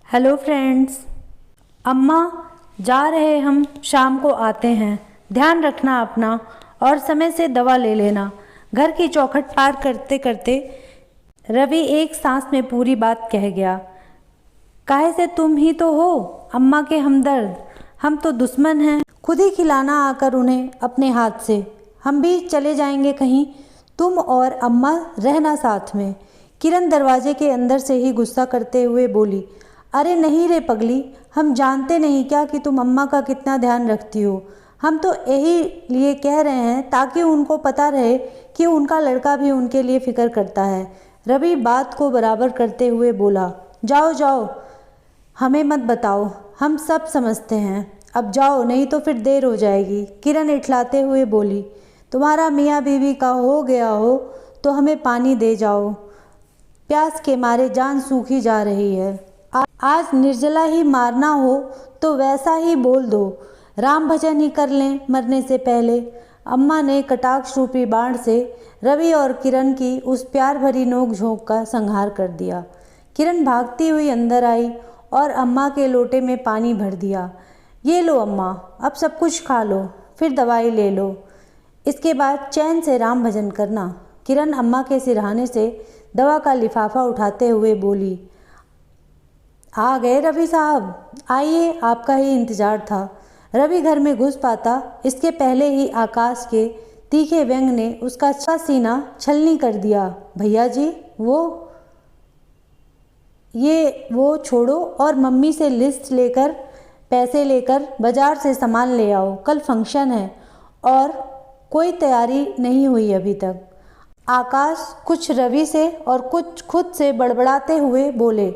Hello friends. अम्मा जा रहे हम, शाम को आते हैं, ध्यान रखना अपना और समय से दवा ले लेना। घर की चौखट पार करते करते रवि एक सांस में पूरी बात कह गया। काहे से तुम ही तो हो अम्मा के हमदर्द, हम तो दुश्मन हैं। खुद ही खिलाना आकर उन्हें अपने हाथ से, हम भी चले जाएंगे कहीं, तुम और अम्मा रहना साथ में। किरण दरवाजे के अंदर से ही गुस्सा करते हुए बोली, अरे नहीं रे पगली, हम जानते नहीं क्या कि तुम अम्मा का कितना ध्यान रखती हो। हम तो यही लिए कह रहे हैं ताकि उनको पता रहे कि उनका लड़का भी उनके लिए फिक्र करता है। रवि बात को बराबर करते हुए बोला, जाओ जाओ, हमें मत बताओ, हम सब समझते हैं, अब जाओ नहीं तो फिर देर हो जाएगी। किरण इठलाते हुए बोली, तुम्हारा मियाँ बीवी का हो गया हो तो हमें पानी दे जाओ, प्यास के मारे जान सूखी जा रही है। आज निर्जला ही मारना हो तो वैसा ही बोल दो, राम भजन ही कर लें मरने से पहले। अम्मा ने कटाक्ष रूपी बाण से रवि और किरण की उस प्यार भरी नोक झोंक का संहार कर दिया। किरण भागती हुई अंदर आई और अम्मा के लोटे में पानी भर दिया। ये लो अम्मा, अब सब कुछ खा लो, फिर दवाई ले लो, इसके बाद चैन से राम भजन करना। किरण अम्मा के सिरहाने से दवा का लिफाफा उठाते हुए बोली, आ गए रवि साहब, आइए, आपका ही इंतज़ार था। रवि घर में घुस पाता इसके पहले ही आकाश के तीखे व्यंग ने उसका सीना छलनी कर दिया। भैया जी, वो छोड़ो और मम्मी से लिस्ट लेकर पैसे लेकर बाज़ार से सामान ले आओ, कल फंक्शन है और कोई तैयारी नहीं हुई अभी तक। आकाश कुछ रवि से और कुछ खुद से बड़बड़ाते हुए बोले,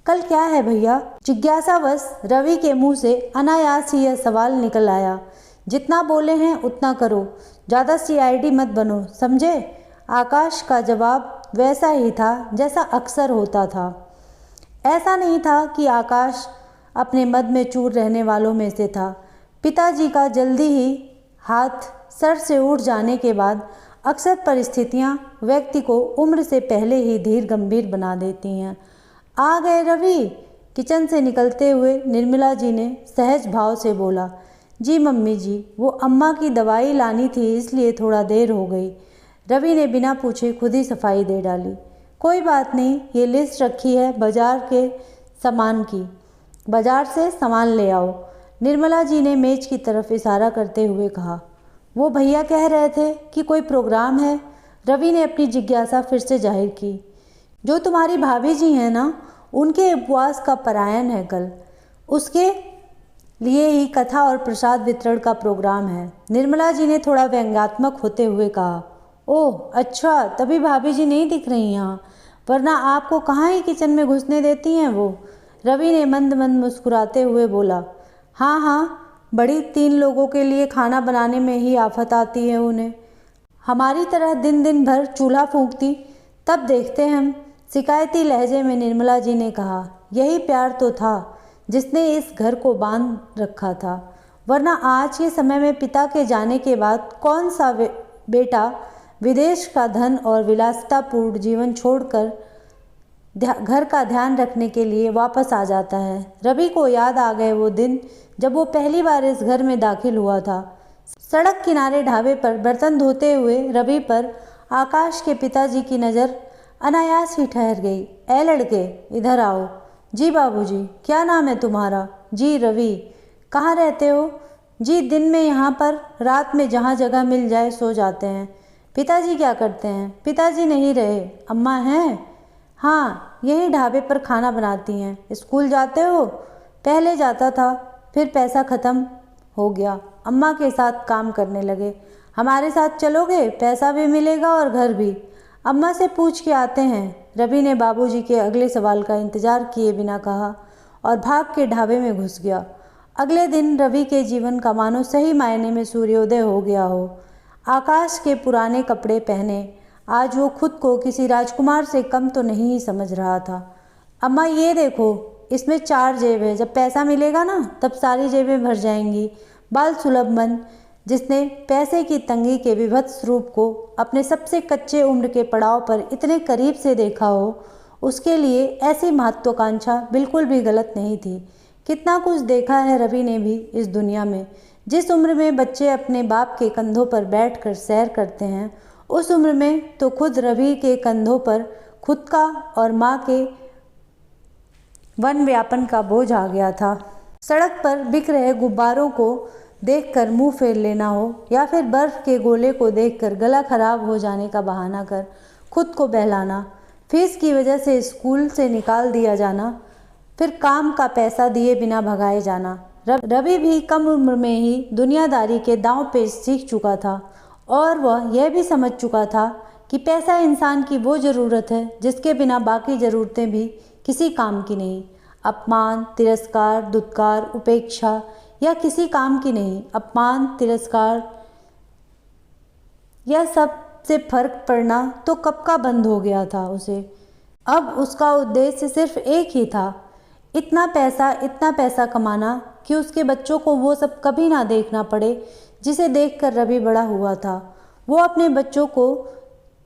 कल क्या है भैया? जिज्ञासावश रवि के मुंह से अनायास ही यह सवाल निकल आया। जितना बोले हैं उतना करो, ज़्यादा सीआईडी मत बनो, समझे? आकाश का जवाब वैसा ही था जैसा अक्सर होता था। ऐसा नहीं था कि आकाश अपने मद में चूर रहने वालों में से था। पिताजी का जल्दी ही हाथ सर से उठ जाने के बाद अक्सर परिस्थितियां व्यक्ति को उम्र से पहले ही धीर गंभीर बना देती हैं। आ गए रवि? किचन से निकलते हुए निर्मला जी ने सहज भाव से बोला, जी मम्मी जी, वो अम्मा की दवाई लानी थी इसलिए थोड़ा देर हो गई। रवि ने बिना पूछे खुद ही सफाई दे डाली। कोई बात नहीं, ये लिस्ट रखी है बाजार के सामान की, बाजार से सामान ले आओ। निर्मला जी ने मेज की तरफ इशारा करते हुए कहा। वो भैया कह रहे थे कि कोई प्रोग्राम है। रवि ने अपनी जिज्ञासा फिर से जाहिर की। जो तुम्हारी भाभी जी हैं ना, उनके उपवास का परायण है कल, उसके लिए ही कथा और प्रसाद वितरण का प्रोग्राम है। निर्मला जी ने थोड़ा व्यंग्यात्मक होते हुए कहा। ओह अच्छा, तभी भाभी जी नहीं दिख रही यहाँ, वरना आपको कहाँ ही किचन में घुसने देती हैं वो। रवि ने मंद मंद मुस्कुराते हुए बोला, हाँ हाँ, बड़ी 3 लोगों के लिए खाना बनाने में ही आफत आती है उन्हें। हमारी तरह दिन दिन भर चूल्हा फूंकती तब देखते हम। शिकायती लहजे में निर्मला जी ने कहा, यही प्यार तो था जिसने इस घर को बांध रखा था, वरना आज के समय में पिता के जाने के बाद कौन सा बेटा विदेश का धन और विलासितापूर्ण जीवन छोड़कर घर का ध्यान रखने के लिए वापस आ जाता है। रवि को याद आ गए वो दिन जब वो पहली बार इस घर में दाखिल हुआ था। सड़क किनारे ढाबे पर बर्तन धोते हुए रवि पर आकाश के पिताजी की नज़र अनायास ही ठहर गई। ए लड़के, इधर आओ। जी बाबूजी, क्या नाम है तुम्हारा? जी रवि। कहाँ रहते हो? जी दिन में यहाँ पर, रात में जहाँ जगह मिल जाए सो जाते हैं। पिताजी क्या करते हैं? पिताजी नहीं रहे। अम्मा हैं? हाँ, यही ढाबे पर खाना बनाती हैं। स्कूल जाते हो? पहले जाता था, फिर पैसा ख़त्म हो गया, अम्मा के साथ काम करने लगे। हमारे साथ चलोगे? पैसा भी मिलेगा और घर भी। अम्मा से पूछ के आते हैं। रवि ने बाबूजी के अगले सवाल का इंतज़ार किए बिना कहा और भाग के ढाबे में घुस गया। अगले दिन रवि के जीवन का मानो सही मायने में सूर्योदय हो गया हो। आकाश के पुराने कपड़े पहने आज वो खुद को किसी राजकुमार से कम तो नहीं ही समझ रहा था। अम्मा ये देखो, इसमें 4 जेब है, जब पैसा मिलेगा ना तब सारी जेबें भर जाएंगी। बाल सुलभ मन जिसने पैसे की तंगी के विभत्स रूप को अपने सबसे कच्चे उम्र के पड़ाव पर इतने करीब से देखा हो, उसके लिए ऐसी महत्वाकांक्षा बिल्कुल भी गलत नहीं थी। कितना कुछ देखा है रवि ने भी इस दुनिया में। जिस उम्र में बच्चे अपने बाप के कंधों पर बैठकर सैर करते हैं, उस उम्र में तो खुद रवि के कंधों पर खुद का और माँ के वन व्यापन का बोझ आ गया था। सड़क पर बिक रहे गुब्बारों को देखकर मुंह फेर लेना हो या फिर बर्फ के गोले को देखकर गला खराब हो जाने का बहाना कर खुद को बहलाना, फीस की वजह से स्कूल से निकाल दिया जाना, फिर काम का पैसा दिए बिना भगाए जाना। रवि भी कम उम्र में ही दुनियादारी के दांव पेच सीख चुका था और वह यह भी समझ चुका था कि पैसा इंसान की वो ज़रूरत है जिसके बिना बाकी ज़रूरतें भी किसी काम की नहीं। अपमान, तिरस्कार, दुत्कार, उपेक्षा या किसी काम की नहीं। अपमान, तिरस्कार यह सब से फर्क पड़ना तो कब का बंद हो गया था उसे। अब उसका उद्देश्य सिर्फ एक ही था, इतना पैसा कमाना कि उसके बच्चों को वो सब कभी ना देखना पड़े जिसे देखकर रवि बड़ा हुआ था। वो अपने बच्चों को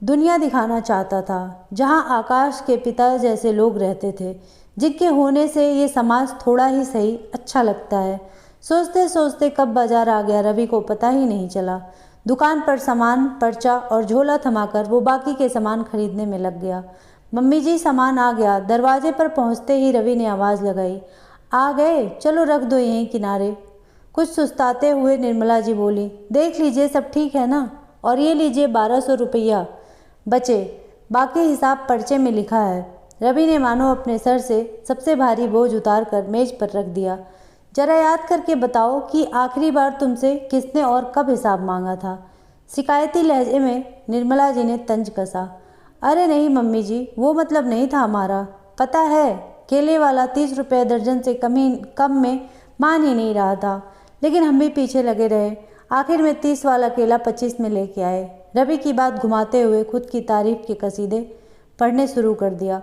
दुनिया दिखाना चाहता था जहां आकाश के पिता जैसे लोग रहते थे, जिनके होने से ये समाज थोड़ा ही सही अच्छा लगता है। सोचते सोचते कब बाजार आ गया रवि को पता ही नहीं चला। दुकान पर सामान, पर्चा और झोला थमाकर वो बाकी के सामान खरीदने में लग गया। मम्मी जी, सामान आ गया। दरवाजे पर पहुंचते ही रवि ने आवाज़ लगाई, आ गए, चलो रख दो यहीं किनारे। कुछ सुस्ताते हुए निर्मला जी बोली, देख लीजिए सब ठीक है ना, और ये लीजिए 1200 रुपया बचे, बाकी हिसाब पर्चे में लिखा है। रवि ने मानो अपने सर से सबसे भारी बोझ उतार कर मेज पर रख दिया। जरा याद करके बताओ कि आखिरी बार तुमसे किसने और कब हिसाब मांगा था? शिकायती लहजे में निर्मला जी ने तंज कसा। अरे नहीं मम्मी जी, वो मतलब नहीं था हमारा। पता है, केले वाला 30 रुपये दर्जन से कम में मान ही नहीं रहा था, लेकिन हम भी पीछे लगे रहे। आखिर में 30 वाला केला 25 में लेके आए। रवि की बात घुमाते हुए खुद की तारीफ के कसीदे पढ़ने शुरू कर दिया।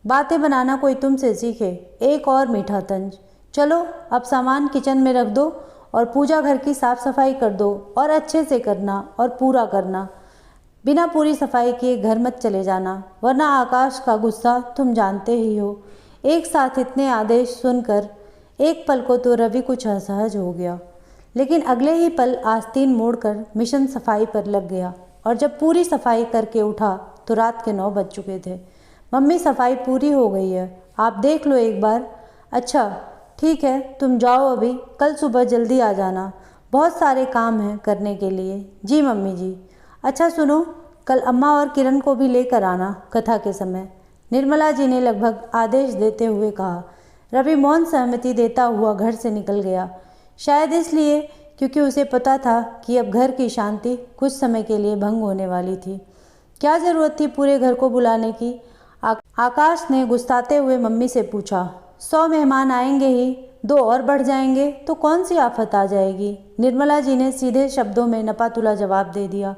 बातें बनाना कोई तुमसे सीखे, एक और मीठा तंज। चलो अब सामान किचन में रख दो और पूजा घर की साफ सफाई कर दो, और अच्छे से करना और पूरा करना। बिना पूरी सफाई किए घर मत चले जाना, वरना आकाश का गुस्सा तुम जानते ही हो। एक साथ इतने आदेश सुनकर एक पल को तो रवि कुछ असहज हो गया, लेकिन अगले ही पल आस्तीन मोड़कर मिशन सफाई पर लग गया। और जब पूरी सफाई करके उठा तो रात के 9 बज चुके थे। मम्मी, सफाई पूरी हो गई है, आप देख लो एक बार। अच्छा ठीक है, तुम जाओ अभी, कल सुबह जल्दी आ जाना, बहुत सारे काम हैं करने के लिए। जी मम्मी जी। अच्छा सुनो, कल अम्मा और किरण को भी लेकर आना कथा के समय, निर्मला जी ने लगभग आदेश देते हुए कहा। रवि मौन सहमति देता हुआ घर से निकल गया, शायद इसलिए क्योंकि उसे पता था कि अब घर की शांति कुछ समय के लिए भंग होने वाली थी। क्या ज़रूरत थी पूरे घर को बुलाने की? आकाश ने गुस्साते हुए मम्मी से पूछा। 100 मेहमान आएंगे ही, 2 और बढ़ जाएंगे तो कौन सी आफत आ जाएगी? निर्मला जी ने सीधे शब्दों में नपातुला जवाब दे दिया।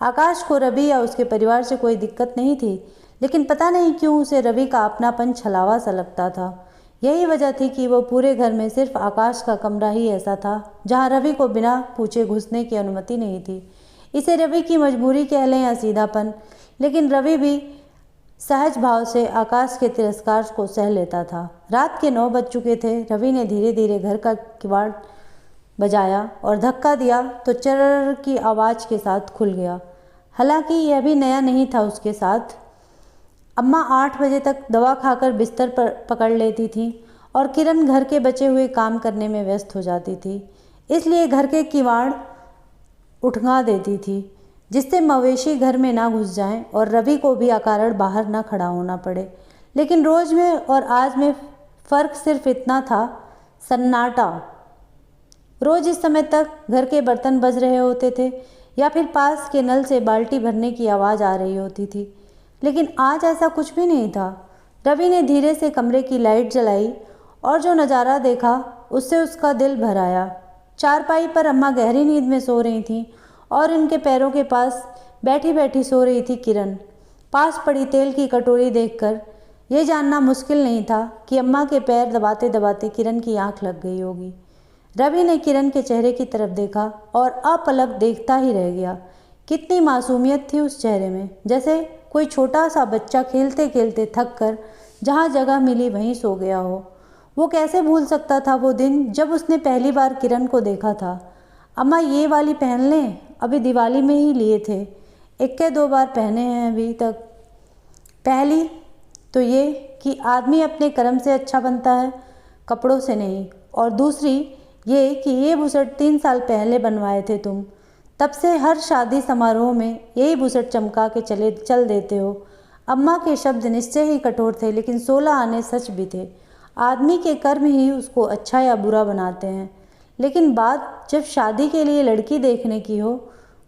आकाश को रवि या उसके परिवार से कोई दिक्कत नहीं थी, लेकिन पता नहीं क्यों उसे रवि का अपनापन छलावा सा लगता था। यही वजह थी कि वो पूरे घर में सिर्फ आकाश का कमरा ही ऐसा था जहां रवि को बिना पूछे घुसने की अनुमति नहीं थी। इसे रवि की मजबूरी कह लें या सीधापन, लेकिन रवि भी सहज भाव से आकाश के तिरस्कार को सह लेता था। रात के 9 बज चुके थे। रवि ने धीरे धीरे घर का किवाड़ बजाया और धक्का दिया तो चर्र की आवाज़ के साथ खुल गया। हालांकि यह भी नया नहीं था उसके साथ। अम्मा 8 बजे तक दवा खाकर बिस्तर पर पकड़ लेती थीं और किरण घर के बचे हुए काम करने में व्यस्त हो जाती थी, इसलिए घर के किवाड़ उठगा देती थी जिससे मवेशी घर में ना घुस जाएं और रवि को भी अकारण बाहर ना खड़ा होना पड़े। लेकिन रोज़ में और आज में फ़र्क सिर्फ इतना था, सन्नाटा। रोज़ इस समय तक घर के बर्तन बज रहे होते थे या फिर पास के नल से बाल्टी भरने की आवाज़ आ रही होती थी, लेकिन आज ऐसा कुछ भी नहीं था। रवि ने धीरे से कमरे की लाइट जलाई और जो नज़ारा देखा उससे उसका दिल भर आया। चारपाई पर अम्मा गहरी नींद में सो रही थीं और इनके पैरों के पास बैठी बैठी सो रही थी किरण। पास पड़ी तेल की कटोरी देखकर ये जानना मुश्किल नहीं था कि अम्मा के पैर दबाते दबाते किरण की आंख लग गई होगी। रवि ने किरण के चेहरे की तरफ देखा और अपलक देखता ही रह गया। कितनी मासूमियत थी उस चेहरे में, जैसे कोई छोटा सा बच्चा खेलते खेलते थक कर जहाँ जगह मिली वहीं सो गया हो। वो कैसे भूल सकता था वो दिन जब उसने पहली बार किरण को देखा था। अम्मा ये वाली पहन लें, अभी दिवाली में ही लिए थे, 1-2 बार पहने हैं अभी तक। पहली तो ये कि आदमी अपने कर्म से अच्छा बनता है, कपड़ों से नहीं, और दूसरी ये कि ये बुसट 3 साल पहले बनवाए थे तुम, तब से हर शादी समारोह में यही बुसट चमका के चल देते हो। अम्मा के शब्द निश्चय ही कठोर थे, लेकिन 16 आने सच भी थे। आदमी के कर्म ही उसको अच्छा या बुरा बनाते हैं, लेकिन बात जब शादी के लिए लड़की देखने की हो,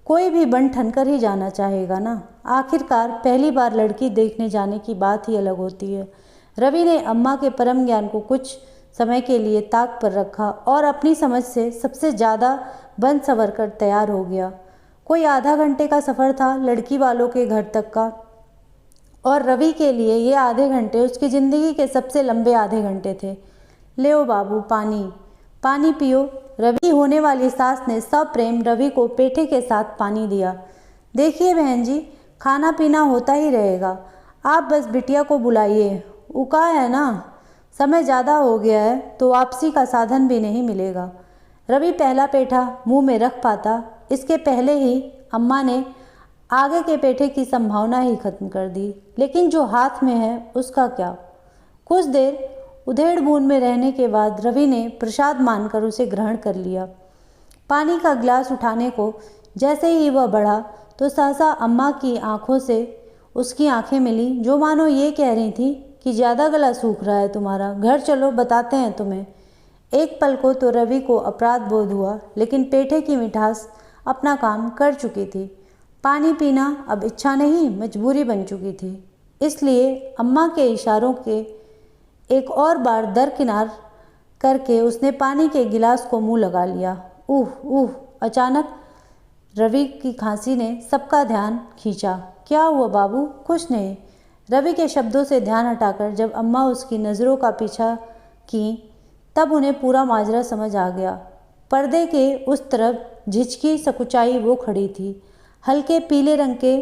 कोई भी बन ठन कर ही जाना चाहेगा ना। आखिरकार पहली बार लड़की देखने जाने की बात ही अलग होती है। रवि ने अम्मा के परम ज्ञान को कुछ समय के लिए ताक पर रखा और अपनी समझ से सबसे ज़्यादा बन संवर कर तैयार हो गया। कोई आधा घंटे का सफ़र था लड़की वालों के घर तक का, और रवि के लिए ये आधे घंटे उसकी ज़िंदगी के सबसे लंबे आधे घंटे थे। ले बाबू पानी, पानी पियो। रवि होने वाली सास ने सब प्रेम रवि को पेठे के साथ पानी दिया। देखिए बहन जी, खाना पीना होता ही रहेगा, आप बस बिटिया को बुलाइए। उका है ना, समय ज़्यादा हो गया है तो वापसी का साधन भी नहीं मिलेगा। रवि पहला पेठा मुंह में रख पाता इसके पहले ही अम्मा ने आगे के पेठे की संभावना ही खत्म कर दी। लेकिन जो हाथ में है उसका क्या। कुछ देर उधेड़ बूंद में रहने के बाद रवि ने प्रसाद मानकर उसे ग्रहण कर लिया। पानी का गिलास उठाने को जैसे ही वह बढ़ा तो सहसा अम्मा की आंखों से उसकी आंखें मिली, जो मानो ये कह रही थी कि ज़्यादा गला सूख रहा है तुम्हारा, घर चलो बताते हैं तुम्हें। एक पल को तो रवि को अपराध बोध हुआ, लेकिन पेठे की मिठास अपना काम कर चुकी थी। पानी पीना अब इच्छा नहीं मजबूरी बन चुकी थी। इसलिए अम्मा के इशारों के एक और बार दरकिनार करके उसने पानी के गिलास को मुंह लगा लिया। ऊह। अचानक रवि की खांसी ने सबका ध्यान खींचा। क्या हुआ बाबू? कुछ नहीं। रवि के शब्दों से ध्यान हटाकर जब अम्मा उसकी नज़रों का पीछा की तब उन्हें पूरा माजरा समझ आ गया। पर्दे के उस तरफ झिझकी सकुचाई वो खड़ी थी, हल्के पीले रंग के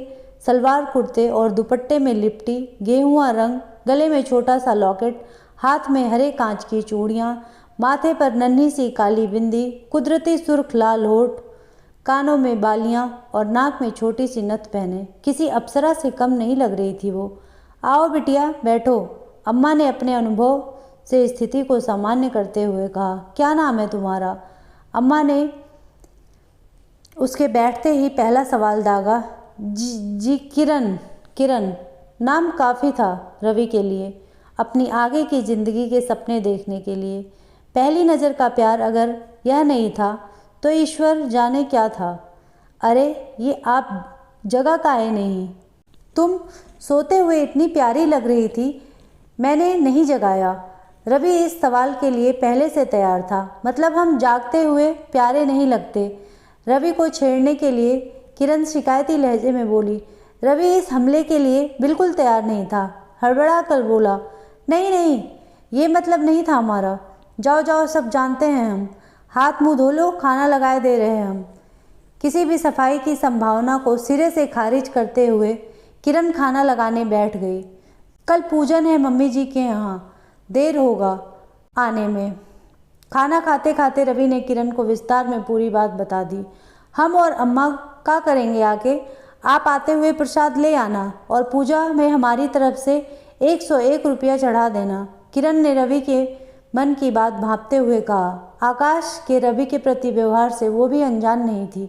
सलवार कुर्ते और दुपट्टे में लिपटी गेहुआ रंग, गले में छोटा सा लॉकेट, हाथ में हरे कांच की चूड़ियाँ, माथे पर नन्ही सी काली बिंदी, कुदरती सुर्ख लाल होठ, कानों में बालियाँ और नाक में छोटी सी नथ पहने किसी अप्सरा से कम नहीं लग रही थी वो। आओ बिटिया बैठो, अम्मा ने अपने अनुभव से स्थिति को सामान्य करते हुए कहा। क्या नाम है तुम्हारा? अम्मा ने उसके बैठते ही पहला सवाल दागा। जी किरण। नाम काफ़ी था रवि के लिए, अपनी आगे की ज़िंदगी के सपने देखने के लिए। पहली नज़र का प्यार अगर यह नहीं था तो ईश्वर जाने क्या था। अरे ये आप जगह काहे नहीं? तुम सोते हुए इतनी प्यारी लग रही थी, मैंने नहीं जगाया। रवि इस सवाल के लिए पहले से तैयार था। मतलब हम जागते हुए प्यारे नहीं लगते? रवि को छेड़ने के लिए किरण शिकायती लहजे में बोली। रवि इस हमले के लिए बिल्कुल तैयार नहीं था। हड़बड़ा कर बोला, नहीं, ये मतलब नहीं था हमारा। जाओ, सब जानते हैं हम। हाथ मुंह धो लो, खाना लगाए दे रहे हैं हम। किसी भी सफाई की संभावना को सिरे से खारिज करते हुए किरण खाना लगाने बैठ गई। कल पूजन है मम्मी जी के यहाँ, देर होगा आने में। खाना खाते खाते रवि ने किरण को विस्तार में पूरी बात बता दी। हम और अम्मा क्या करेंगे आके? आप आते हुए प्रसाद ले आना और पूजा में हमारी तरफ से 101 रुपया चढ़ा देना। किरण ने रवि के मन की बात भांपते हुए कहा। आकाश के रवि के प्रति व्यवहार से वो भी अनजान नहीं थी।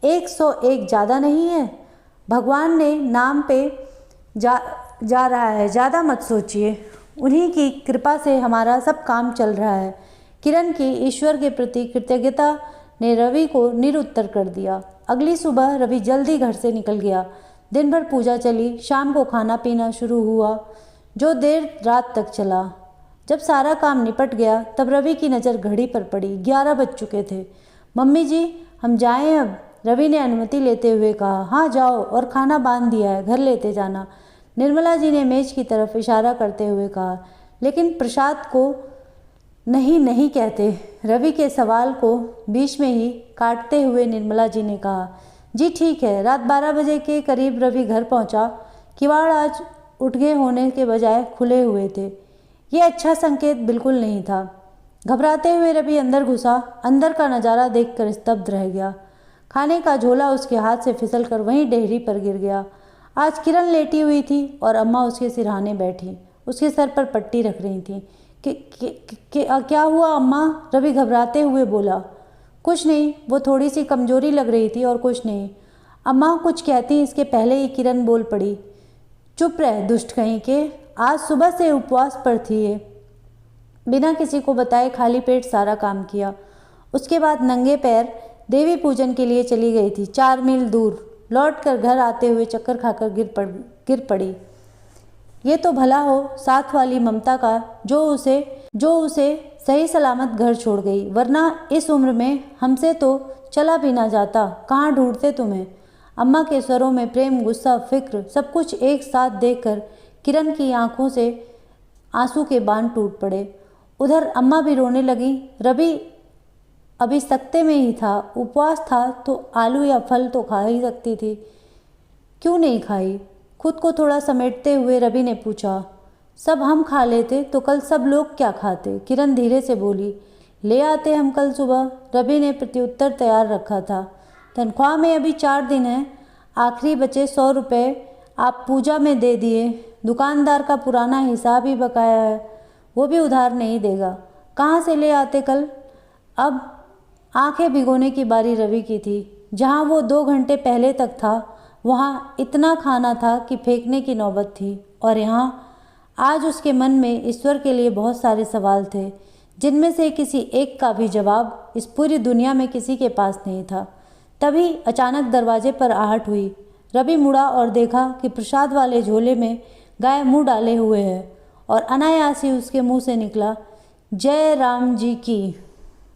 101 ज़्यादा नहीं है? भगवान ने नाम पे जा रहा है, ज़्यादा मत सोचिए। उन्हीं की कृपा से हमारा सब काम चल रहा है। किरण की ईश्वर के प्रति कृतज्ञता ने रवि को निरुत्तर कर दिया। अगली सुबह रवि जल्दी घर से निकल गया। दिन भर पूजा चली, शाम को खाना पीना शुरू हुआ जो देर रात तक चला। जब सारा काम निपट गया तब रवि की नज़र घड़ी पर पड़ी। 11 बज चुके थे। मम्मी जी हम जाएं अब? रवि ने अनुमति लेते हुए कहा। हाँ जाओ, और खाना बांध दिया है, घर लेते जाना। निर्मला जी ने मेज की तरफ इशारा करते हुए कहा। लेकिन प्रसाद को नहीं कहते। रवि के सवाल को बीच में ही काटते हुए निर्मला जी ने कहा। जी ठीक है। रात 12 बजे के करीब रवि घर पहुंचा। किवाड़ आज उठगे होने के बजाय खुले हुए थे। ये अच्छा संकेत बिल्कुल नहीं था। घबराते हुए रवि अंदर घुसा। अंदर का नज़ारा देखकर स्तब्ध रह गया। खाने का झोला उसके हाथ से फिसलकर वहीं डेहरी पर गिर गया। आज किरण लेटी हुई थी और अम्मा उसके सिरहाने बैठी उसके सर पर पट्टी रख रही थी। क्या हुआ अम्मा? रवि घबराते हुए बोला। कुछ नहीं, वो थोड़ी सी कमजोरी लग रही थी और कुछ नहीं। अम्मा कुछ कहती इसके पहले ही किरण बोल पड़ी। चुप रह दुष्ट कहीं के, आज सुबह से उपवास पर थी ये। बिना किसी को बताए खाली पेट सारा काम किया। उसके बाद नंगे पैर देवी पूजन के लिए चली गई थी 4 मील दूर। लौटकर घर आते हुए चक्कर खाकर गिर पड़ी। ये तो भला हो साथ वाली ममता का जो उसे सही सलामत घर छोड़ गई, वरना इस उम्र में हमसे तो चला भी ना जाता। कहाँ ढूंढते तुम्हें? अम्मा के स्वरों में प्रेम, गुस्सा, फिक्र सब कुछ एक साथ देखकर किरण की आंखों से आंसू के बांध टूट पड़े। उधर अम्मा भी रोने लगी। रवि अभी सकते में ही था। उपवास था तो आलू या फल तो खा ही सकती थी, क्यों नहीं खाई? खुद को थोड़ा समेटते हुए रवि ने पूछा। सब हम खा लेते तो कल सब लोग क्या खाते? किरण धीरे से बोली। ले आते हम कल सुबह, रवि ने प्रत्युत्तर तैयार रखा था। तनख्वाह में अभी 4 दिन है। आखिरी बचे 100 रुपये आप पूजा में दे दिए। दुकानदार का पुराना हिसाब ही बकाया है, वो भी उधार नहीं देगा। कहाँ से ले आते कल? अब आंखें भिगोने की बारी रवि की थी। जहाँ वो 2 घंटे पहले तक था वहाँ इतना खाना था कि फेंकने की नौबत थी। और यहाँ आज उसके मन में ईश्वर के लिए बहुत सारे सवाल थे, जिनमें से किसी एक का भी जवाब इस पूरी दुनिया में किसी के पास नहीं था। तभी अचानक दरवाजे पर आहट हुई। रवि मुड़ा और देखा कि प्रसाद वाले झोले में गाय मुंह डाले हुए है और अनायास ही उसके मुंह से निकला, जय राम जी की।